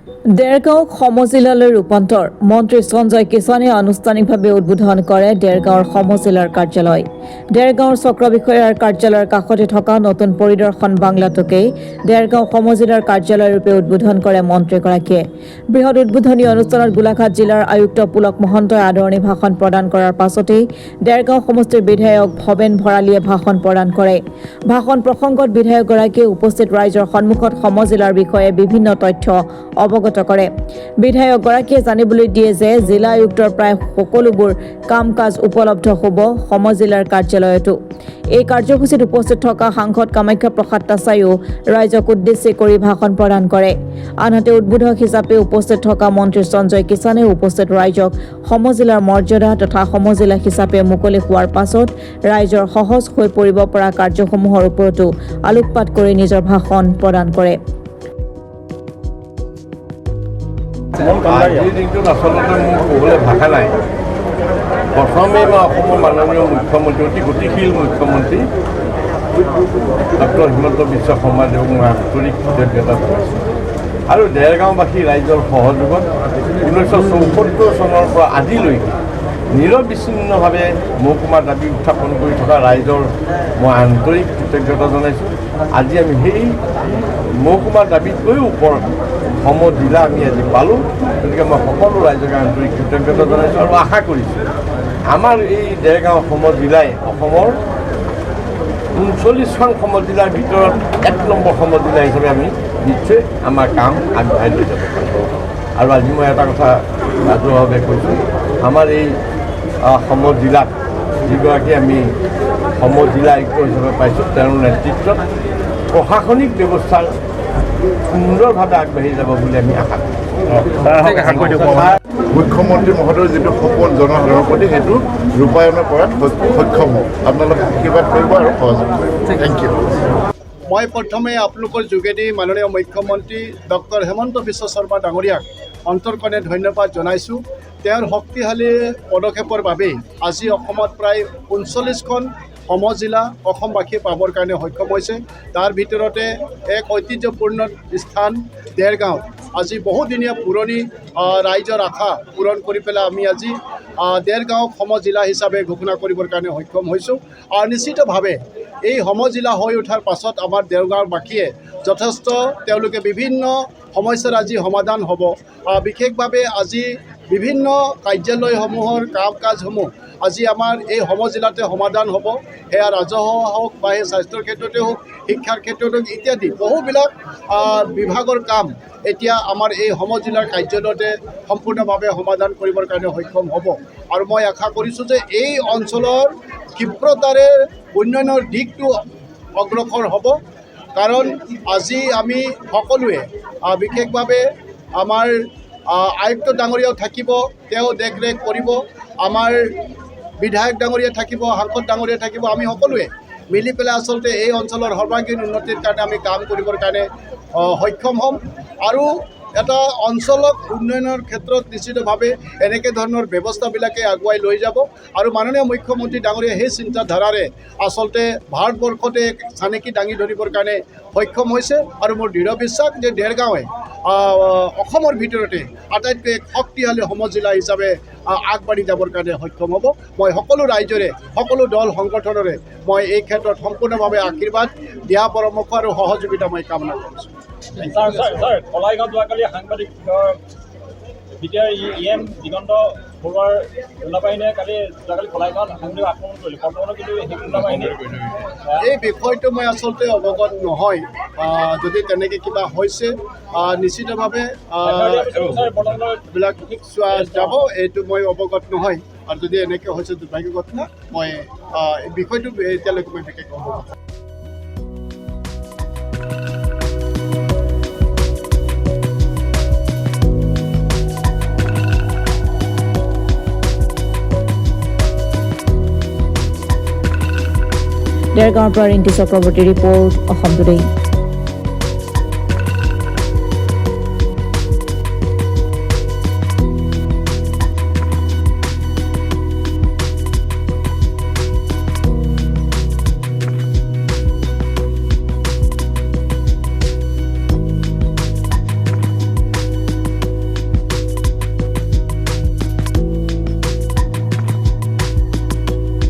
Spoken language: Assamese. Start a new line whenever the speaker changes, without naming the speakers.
দেৰগাঁওক সমজিলালৈ ৰূপান্তৰ মন্ত্ৰী সঞ্জয় কিষাণে আনুষ্ঠানিকভাৱে উদ্বোধন কৰে দেৰগাঁৱৰ সমজিলাৰ কাৰ্যালয়। দেৰগাঁৱৰ চক্ৰ বিষয়াৰ কাৰ্যালয়ৰ কাষতে থকা নতুন পৰিদৰ্শন বাংলাটোকেই দেৰগাঁও সমজিলাৰ কাৰ্যালয় ৰূপে উদ্বোধন কৰে মন্ত্ৰীগৰাকীয়ে। বৃহৎ উদ্বোধনী অনুষ্ঠানত গোলাঘাট জিলাৰ আয়ুক্ত পুলক মহন্তই আদৰণি ভাষণ প্ৰদান কৰাৰ পাছতেই দেৰগাঁও সমষ্টিৰ বিধায়ক ভৱেন ভৰালীয়ে ভাষণ প্ৰদান কৰে। ভাষণ প্ৰসংগত বিধায়কগৰাকীয়ে উপস্থিত ৰাইজৰ সন্মুখত সমজিলাৰ বিষয়ে বিভিন্ন তথ্য অৱগত কৰে। বিধায়কগৰাকীয়ে জানিবলৈ দিয়ে যে জিলা আয়ুক্তৰ প্ৰায় সকলোবোৰ কাম কাজ উপলব্ধ হ'ব সমজিলাৰ কাৰ্যালয়তো। এই কাৰ্যসূচীত উপস্থিত থকা সাংসদ কামাখ্যা প্ৰসাদ তাছাইও ৰাইজক উদ্দেশ্যি কৰি ভাষণ প্ৰদান কৰে। আনহাতে উদ্বোধক হিচাপে উপস্থিত থকা মন্ত্ৰী সঞ্জয় কিষাণে উপস্থিত ৰাইজক সমজিলাৰ মৰ্যাদা তথা সমজিলা হিচাপে মুকলি হোৱাৰ পাছত ৰাইজৰ সহজ হৈ পৰিব পৰা কাৰ্যসমূহৰ ওপৰতো আলোকপাত কৰি নিজৰ ভাষণ প্ৰদান কৰে।
আজিৰ দিনটোত আচলতে মোৰ ক'বলৈ ভাষা নাই। প্ৰথমে মই অসমৰ মাননীয় মুখ্যমন্ত্ৰী অতি গতিশীল মুখ্যমন্ত্ৰী ডক্টৰ হিমন্ত বিশ্ব শৰ্মা দেৱক মই আন্তৰিক কৃতজ্ঞতা জনাইছোঁ। আৰু দেৰগাঁওবাসী ৰাইজৰ সহযোগত 1974 চনৰ পৰা আজিলৈকে নিৰবিচ্ছিন্নভাৱে মহকুমাৰ দাবী উত্থাপন কৰি থকা ৰাইজৰ মই আন্তৰিক কৃতজ্ঞতা জনাইছোঁ। আজি আমি সেই মহকুমাৰ দাবীতকৈও ওপৰত সমজিলা আমি আজি পালোঁ। গতিকে মই সকলো ৰাইজকে আন্তৰিক কৃতজ্ঞতা জনাইছোঁ আৰু আশা কৰিছোঁ আমাৰ এই দেৰগাঁও সমজিলাই অসমৰ 39খন সমজিলাৰ ভিতৰত 1 নম্বৰ সমজিলা হিচাপে আমি নিশ্চয় আমাৰ কাম আগবঢ়াই লৈ যাব পাৰিম। আৰু আজি মই এটা কথা ৰাজহুৱাভাৱে কৈছোঁ, আমাৰ এই সমজিলাত যিগৰাকী আমি সমজিলা আয়ুক্ত হিচাপে পাইছোঁ তেওঁৰ নেতৃত্বত প্ৰশাসনিক ব্যৱস্থাৰ সুন্দৰভাৱে আগবাঢ়ি যাব বুলি আমি আশা কৰোঁ।
মুখ্যমন্ত্ৰী মহোদয়ৰ যিটো সপোন জনসাধাৰণৰ প্ৰতি সেইটো ৰূপায়ণ কৰাত সক্ষম হওক। আপোনালোকে আশীৰ্বাদ কৰিব আৰু সহযোগ কৰিব। Thank you.
মই প্ৰথমে আপোনালোকৰ যোগেদি মাননীয় মুখ্যমন্ত্ৰী ডক্টৰ হিমন্ত বিশ্ব শৰ্মা ডাঙৰীয়াক অন্তৰকণে ধন্যবাদ জনাইছোঁ। তেওঁৰ শক্তিশালী পদক্ষেপৰ বাবেই আজি অসমত প্ৰায় 39খন সমজিলা অসমবাসীয়ে পাবৰ কাৰণে সক্ষম হৈছে। তাৰ ভিতৰতে এক ঐতিহ্যপূৰ্ণ স্থান দেৰগাঁও আজি বহুদিনীয়া পুৰণি ৰাইজৰ আশা পূৰণ কৰি পেলাই আমি আজি দেৰগাঁওক সমজিলা হিচাপে ঘোষণা কৰিবৰ কাৰণে সক্ষম হৈছোঁ। আৰু নিশ্চিতভাৱে এই সমজিলা হৈ উঠাৰ পাছত আমাৰ দেৰগাঁওবাসীয়ে যথেষ্ট তেওঁলোকে বিভিন্ন সমস্যাৰ আজি সমাধান হ'ব। বিশেষভাৱে আজি বিভিন্ন কাৰ্যালয়সমূহৰ কাম কাজসমূহ আজি আমাৰ এই সমজিলাতে সমাধান হ'ব। সেয়া ৰাজহুৱা হওক বা সেই স্বাস্থ্যৰ ক্ষেত্ৰতে হওক, শিক্ষাৰ ক্ষেত্ৰতে হওক ইত্যাদি বহুবিলাক বিভাগৰ কাম এতিয়া আমাৰ এই সমজিলাৰ কাৰ্যালয়তে সম্পূৰ্ণভাৱে সমাধান কৰিবৰ কাৰণে সক্ষম হ'ব। আৰু মই আশা কৰিছোঁ যে এই অঞ্চলৰ ক্ষীপ্ৰতাৰে উন্নয়নৰ দিশটো অগ্ৰসৰ হ'ব। কাৰণ আজি আমি সকলোৱে বিশেষভাৱে আমাৰ আয়ুক্ত ডাঙৰীয়াও থাকিব, তেওঁ দেখৰেখ কৰিব, আমাৰ বিধায়ক ডাঙৰীয়া থাকিব, সাংসদ ডাঙৰীয়া থাকিব। আমি সকলোৱে মিলি পেলাই আচলতে এই অঞ্চলৰ সৰ্বাংগীন উন্নতিৰ কাৰণে আমি কাম কৰিবৰ কাৰণে সক্ষম হ'ম। আৰু এটা অঞ্চলক উন্নয়নৰ ক্ষেত্ৰত নিশ্চিতভাৱে এনেকৈ ধৰণৰ ব্যৱস্থাবিলাকে আগুৱাই লৈ যাব। আৰু মাননীয় মুখ্যমন্ত্ৰী ডাঙৰীয়া সেই চিন্তাধাৰাৰে আচলতে ভাৰতবৰ্ষতে চানেকি দাঙি ধৰিবৰ কাৰণে সক্ষম হৈছে। আৰু মোৰ দৃঢ় বিশ্বাস যে দেৰগাঁৱে অসমৰ ভিতৰতে আটাইতকৈ এক শক্তিশালী সমজিলা হিচাপে আগবাঢ়ি যাবৰ কাৰণে সক্ষম হ'ব। মই সকলো ৰাইজৰে সকলো দল সংগঠনৰে মই এই ক্ষেত্ৰত সম্পূৰ্ণভাৱে আশীৰ্বাদ দিয়া পৰামৰ্শ আৰু সহযোগিতা মই কামনা কৰিছোঁ।
কলাইগাঁৱত যোৱাকালি সাংবাদিক EM দিগন্ত বৰুৱাৰ খুলনা বাহিনীয়ে যোৱাকালি কলাইগাঁৱত সাংবাদিক আক্ৰমণ কৰিলে। বৰ্তমানো কিন্তু সেই খুলনা বাহিনীৰ এই বিষয়টো মই আচলতে অৱগত নহয়। যদি তেনেকৈ কিবা হৈছে নিশ্চিতভাৱে এইবিলাক চোৱা যাব, এইটো মই অৱগত নহয়। আৰু যদি এনেকৈ হৈছে দুৰ্ভাগ্যৰ কথা, মই এই বিষয়টো এতিয়ালৈকে মই বিশেষ অৱগত।
দেৰগাঁৱৰ পৰা ৰিণ্টু চক্ৰৱৰ্তী ৰিপৰ্ট, অসম টুডে।